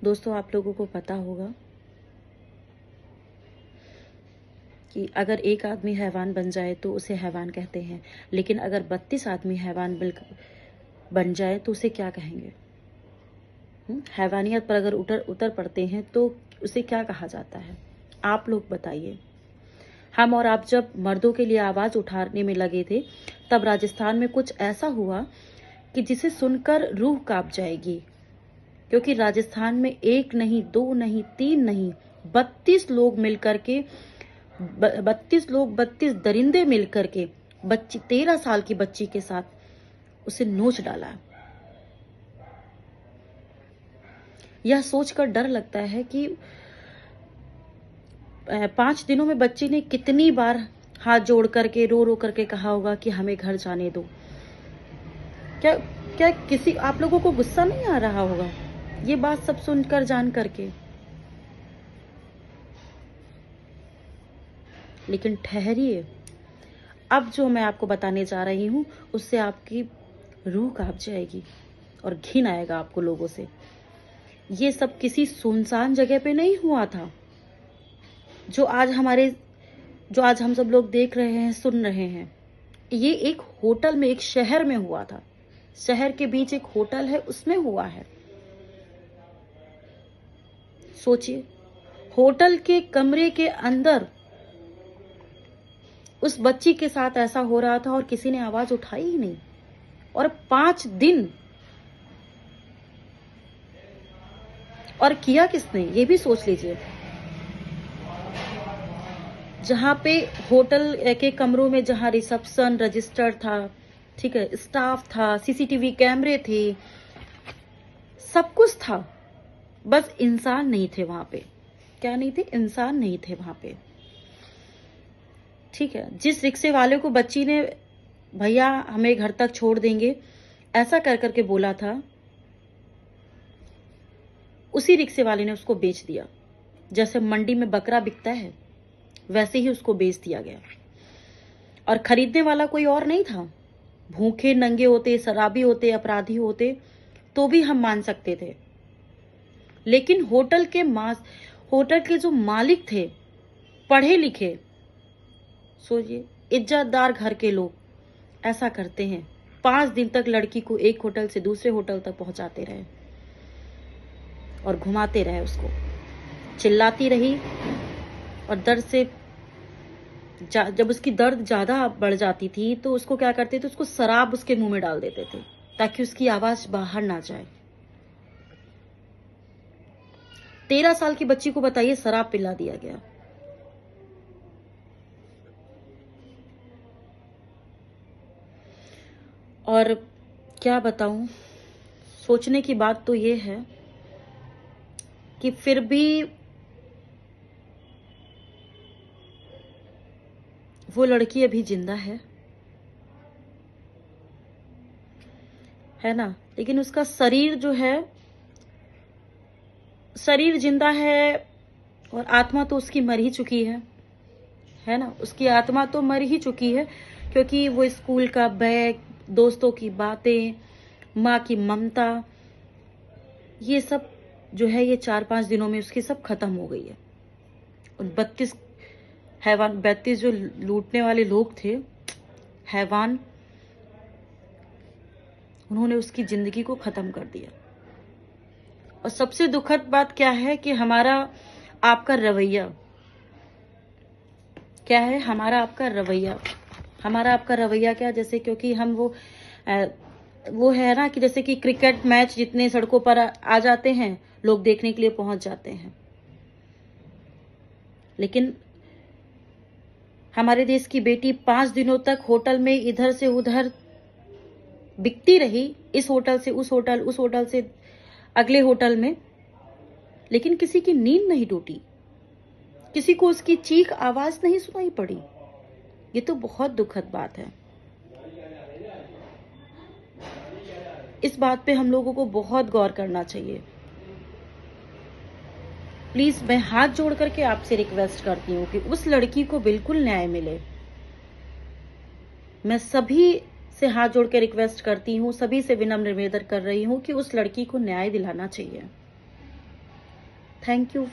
दोस्तों, आप लोगों को पता होगा कि अगर एक आदमी हैवान बन जाए तो उसे हैवान कहते हैं, लेकिन अगर 32 आदमी हैवान बन जाए तो उसे क्या कहेंगे? हैवानियत पर अगर उतर पड़ते हैं तो उसे क्या कहा जाता है? आप लोग बताइए। हम और आप जब मर्दों के लिए आवाज उठाने में लगे थे, तब राजस्थान में कुछ ऐसा हुआ कि जिसे सुनकर रूह कांप जाएगी, क्योंकि राजस्थान में एक नहीं, दो नहीं, तीन नहीं, 32 लोग मिलकर के 32 दरिंदे मिलकर के बच्ची 13 साल की बच्ची के साथ उसे नोच डाला। यह सोचकर डर लगता है कि 5 दिनों में बच्ची ने कितनी बार हाथ जोड़ करके रो रो करके कहा होगा कि हमें घर जाने दो। क्या क्या किसी आप लोगों को गुस्सा नहीं आ रहा होगा ये बात सब सुनकर जान करके? लेकिन ठहरिए, अब जो मैं आपको बताने जा रही हूं उससे आपकी रूह कांप जाएगी और घिन आएगा आपको लोगों से। ये सब किसी सुनसान जगह पे नहीं हुआ था जो आज हम सब लोग देख रहे हैं, सुन रहे हैं। ये एक होटल में, एक शहर में हुआ था। शहर के बीच एक होटल है, उसमें हुआ है। सोचिए, होटल के कमरे के अंदर उस बच्ची के साथ ऐसा हो रहा था और किसी ने आवाज उठाई ही नहीं। और 5 दिन, और किया किसने ये भी सोच लीजिए। जहां पे होटल के कमरों में, जहां रिसेप्शन, रजिस्टर था, ठीक है, स्टाफ था, सीसीटीवी कैमरे थे, सब कुछ था, बस इंसान नहीं थे वहां पे। क्या नहीं थे? इंसान नहीं थे वहां पे। ठीक है, जिस रिक्शे वाले को बच्ची ने भैया हमें घर तक छोड़ देंगे ऐसा कर करके बोला था, उसी रिक्शे वाले ने उसको बेच दिया। जैसे मंडी में बकरा बिकता है वैसे ही उसको बेच दिया गया। और खरीदने वाला कोई और नहीं था। भूखे नंगे होते, शराबी होते, अपराधी होते तो भी हम मान सकते थे, लेकिन होटल के जो मालिक थे, पढ़े लिखे, सोचिए, इज्जतदार घर के लोग ऐसा करते हैं। 5 दिन तक लड़की को एक होटल से दूसरे होटल तक पहुंचाते रहे और घुमाते रहे, उसको चिल्लाती रही। और दर्द से जब उसकी दर्द ज्यादा बढ़ जाती थी तो उसको क्या करते थे, उसको शराब उसके मुंह में डाल देते थे ताकि उसकी आवाज बाहर ना जाए। 13 साल की बच्ची को बताइए, शराब पिला दिया गया। और क्या बताऊं, सोचने की बात तो ये है कि फिर भी वो लड़की अभी जिंदा है ना, लेकिन उसका शरीर जो है, शरीर जिंदा है और आत्मा तो उसकी मर ही चुकी है ना। उसकी आत्मा तो मर ही चुकी है, क्योंकि वो स्कूल का बैग, दोस्तों की बातें, माँ की ममता, ये सब जो है ये 4-5 दिनों में उसकी सब खत्म हो गई है। और 32 जो लूटने वाले लोग थे, हैवान, उन्होंने उसकी जिंदगी को खत्म कर दिया। और सबसे दुखद बात क्या है कि हमारा आपका रवैया क्या है, हमारा आपका रवैया क्या, जैसे क्योंकि हम वो है ना कि जैसे कि क्रिकेट मैच जितने सड़कों पर आ जाते हैं, लोग देखने के लिए पहुंच जाते हैं, लेकिन हमारे देश की बेटी 5 दिनों तक होटल में इधर से उधर बिकती रही, इस होटल से उस होटल, उस होटल से अगले होटल में, लेकिन किसी की नींद नहीं टूटी, किसी को उसकी चीख आवाज नहीं सुनाई पड़ी। ये तो बहुत दुखद बात है। इस बात पे हम लोगों को बहुत गौर करना चाहिए। प्लीज मैं हाथ जोड़ करके आपसे रिक्वेस्ट करती हूँ कि उस लड़की को बिल्कुल न्याय मिले। मैं सभी से हाथ जोड़ के रिक्वेस्ट करती हूँ, सभी से विनम्र निवेदन कर रही हूँ कि उस लड़की को न्याय दिलाना चाहिए। Thank you